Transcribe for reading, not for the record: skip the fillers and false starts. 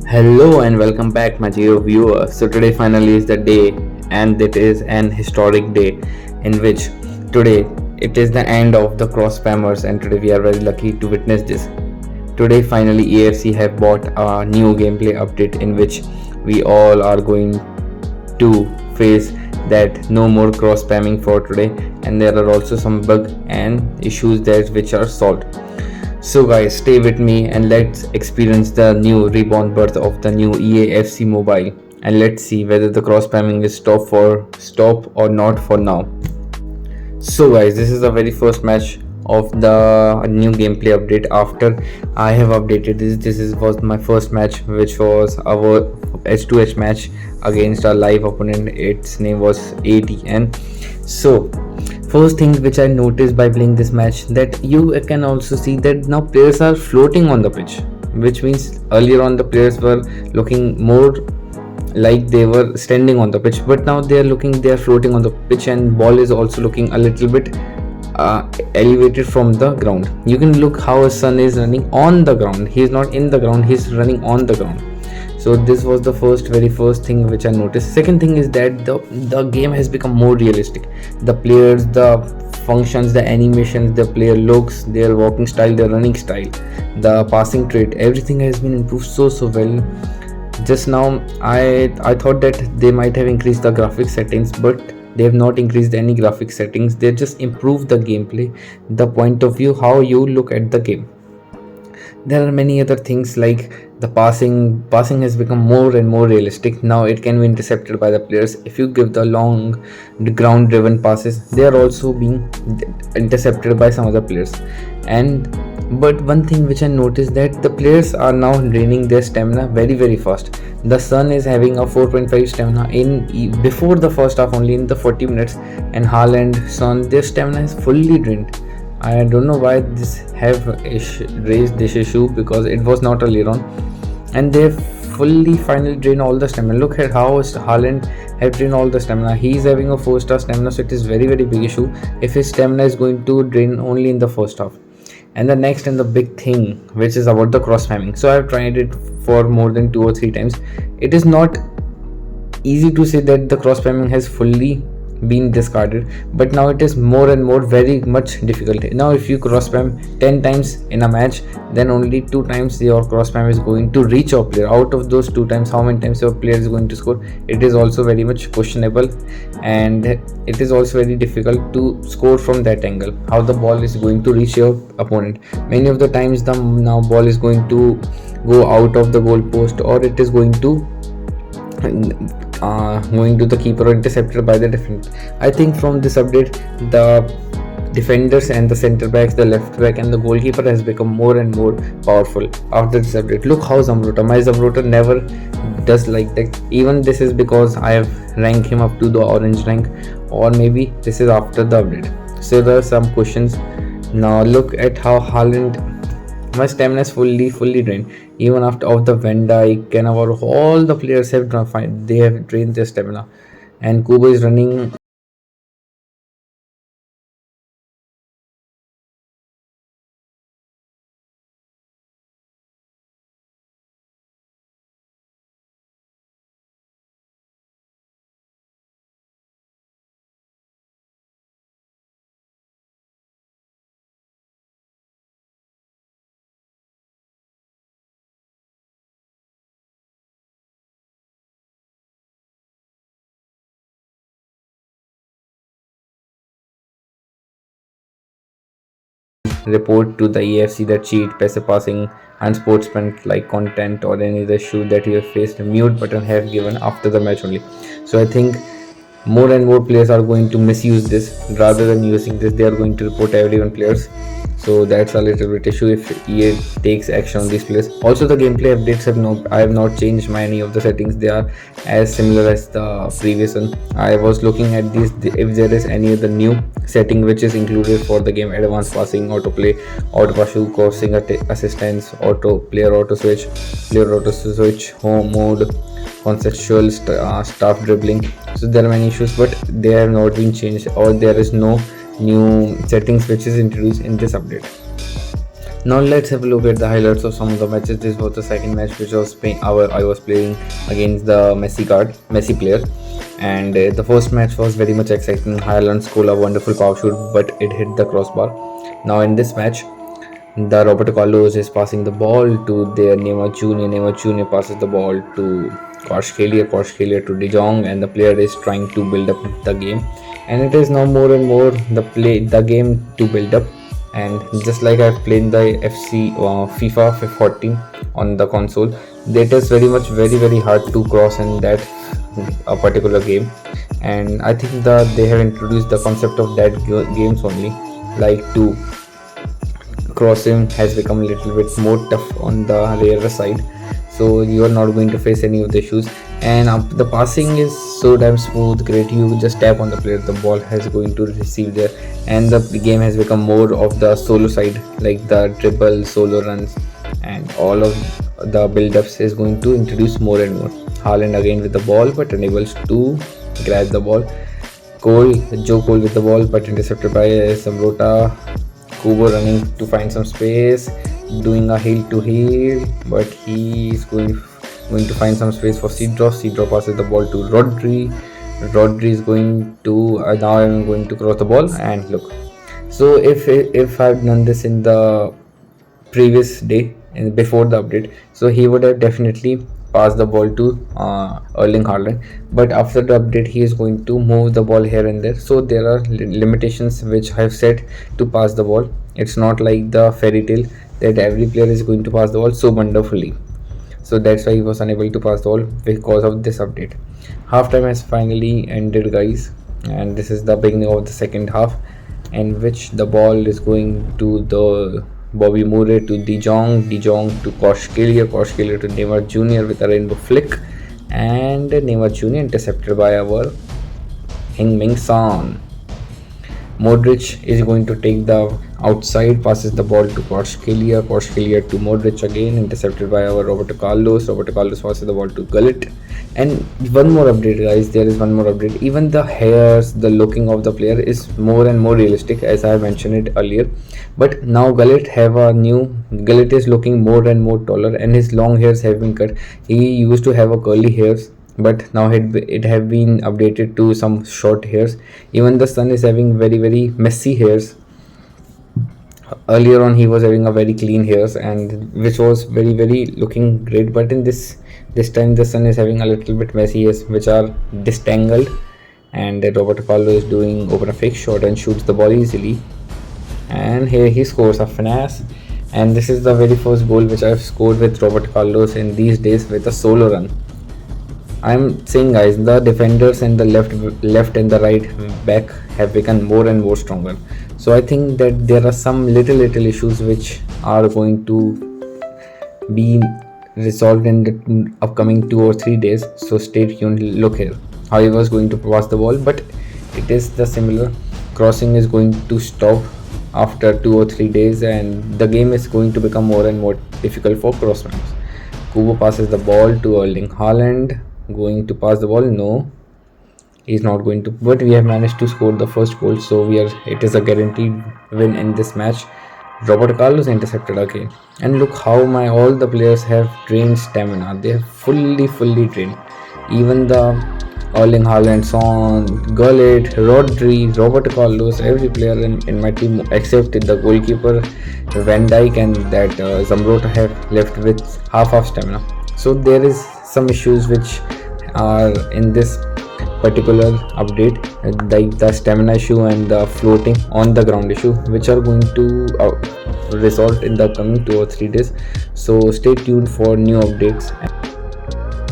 Hello and welcome back, my dear viewer. So today finally is the day, and it is an historic day in which today it is the end of the cross spammers, and today we are very lucky to witness this. Today finally AFC have bought a new gameplay update in which we all are going to face that no more cross spamming for today, and there are also some bug and issues that which are solved. So guys, stay with me and let's experience the new reborn birth of the new EAFC mobile, and let's see whether the cross spamming is stop or not for now. So guys, this is the very first match of the new gameplay update after I have updated this. Was my first match, which was our H2H match against our live opponent. Its name was ATN. So first thing which I noticed by playing this match, that you can also see that now players are floating on the pitch, which means earlier on the players were looking more like they were standing on the pitch, but now they are floating on the pitch, and ball is also looking a little bit elevated from the ground. You can look how his son is running on the ground. He is not in the ground, he's running on the ground. So this was the very first thing which I noticed. Second thing is that the game has become more realistic. The players, the functions, the animations, the player looks, their walking style, their running style, the passing trait, everything has been improved so well. Just now I thought that they might have increased the graphics settings, but they have not increased any graphics settings. They just improved the gameplay, the point of view, how you look at the game. There are many other things like the passing has become more and more realistic. Now it can be intercepted by the players. If you give the long ground driven passes, they are also being intercepted by some other players. And but one thing which I noticed, that the players are now draining their stamina very fast. The Sun is having a 4.5 stamina in before the first half, only in the 40 minutes, and Haaland, Son, their stamina is fully drained. I don't know why this have raised this issue, because it was not earlier on, and they fully finally drained all the stamina. Look at how Haaland have drained all the stamina. He is having a 4-star stamina, so it is very big issue if his stamina is going to drain only in the first half. And the next and the big thing, which is about the cross spamming. So I've tried it for more than 2 or 3 times. It is not easy to say that the cross spamming has fully been discarded, but now it is more and more very much difficult. Now if you cross spam 10 times in a match, then only 2 times your cross spam is going to reach your player. Out of those 2 times, how many times your player is going to score, it is also very much questionable, and it is also very difficult to score from that angle, how the ball is going to reach your opponent. Many of the times the now ball is going to go out of the goal post, or it is going to going to the keeper or intercepted by the defender. I think from this update, the defenders and the center backs, the left back and the goalkeeper has become more and more powerful after this update. Look how my Zamrota never does like that. Even this is because I have ranked him up to the orange rank, or maybe this is after the update. So there are some questions. Now look at how Haaland, my stamina is fully drained. Even after of the Van Dijk, Cannavaro, all the players have they have drained their stamina, and Kubo is running. Report to the EFC that cheat, passive passing, unsportsmanlike content, or any other issue that you have faced. Mute button have given after the match only. So I think more and more players are going to misuse this. Rather than using this, they are going to report everyone players. So that's a little bit issue if EA takes action on these players. Also, the gameplay updates I have not changed any of the settings. They are as similar as the previous one. I was looking at these, if there is any other new setting which is included for the game: advanced passing, autoplay, auto pass, crossing assistance, auto switch, home mode, conceptual staff dribbling. So there are many issues, but they have not been changed, or there is no new settings which is introduced in this update. Now let's have a look at the highlights of some of the matches. This was the second match which was I was playing against the Messi player, and the first match was very much exciting. Haaland scored a wonderful power shoot, but it hit the crossbar. Now in this match, the Roberto Carlos is passing the ball to their Neymar Jr. Neymar Jr. passes the ball to Kvaratskhelia to De Jong, and the player is trying to build up the game. And it is now more and more the game to build up. And just like I've played the FIFA 14 on the console, that is very hard to cross in that a particular game. And I think that they have introduced the concept of that games only, like to crossing has become a little bit more tough on the rarer side, so you are not going to face any of the issues. And the passing is so damn smooth, great. You just tap on the player, the ball is going to receive there, and the game has become more of the solo side, like the dribble, solo runs, and all of the build-ups is going to introduce more and more. Haaland again with the ball, but unable to grab the ball. Joe Cole with the ball, but intercepted by Zambrotta. Kubo running to find some space, doing a heel to heel, but he is going to find some space for Seedorf. Seedorf passes the ball to Rodri. Rodri is going to now I'm going to cross the ball, and look. So if I've done this in the previous day and before the update, so he would have definitely passed the ball to Erling Haaland, but after the update he is going to move the ball here and there. So there are limitations which I have set to pass the ball. It's not like the fairy tale that every player is going to pass the ball so wonderfully. So that's why he was unable to pass the ball because of this update. Halftime has finally ended, guys, and this is the beginning of the second half, in which the ball is going to the Bobby Moore to De Jong to Kvaratskhelia to Neymar Jr. with a rainbow flick, and Neymar Jr. intercepted by our Heung-min Son. Modric is going to take the outside, passes the ball to Kvaratskhelia to Modric again, intercepted by our Roberto Carlos. Roberto Carlos passes the ball to Gullit. And one more update, guys, there is one more update. Even the hairs, the looking of the player is more and more realistic, as I mentioned it earlier. But now Gullit is looking more and more taller, and his long hairs have been cut. He used to have a curly hairs, but now it have been updated to some short hairs. Even the son is having very messy hairs. Earlier on he was having a very clean hairs, and which was very looking great, but in this time the son is having a little bit messy hairs which are distangled. And Roberto Carlos is doing open a fake shot and shoots the ball easily, and here he scores a finesse. And this is the very first goal which I've scored with Roberto Carlos in these days with a solo run. I'm saying, guys, the defenders and the left and the right back have become more and more stronger. So I think that there are some little issues which are going to be resolved in the upcoming 2 or 3 days. So stay tuned. Look here how he was going to pass the ball, but it is the similar crossing is going to stop after 2 or 3 days, and the game is going to become more and more difficult for crossrunners. Kubo passes the ball to Erling Haaland. Going to pass the ball? No, he's not going to, but we have managed to score the first goal, so it is a guaranteed win in this match. Roberto Carlos intercepted again, and look how all the players have drained stamina. They have fully drained. Even the Erling Haaland, Son, Gullit, Rodri, Roberto Carlos, every player in my team except the goalkeeper Van Dijk and that Zambrotta have left with half stamina. So there is some issues which are in this particular update, like the stamina issue and the floating on the ground issue, which are going to result in the coming 2 or 3 days. So stay tuned for new updates.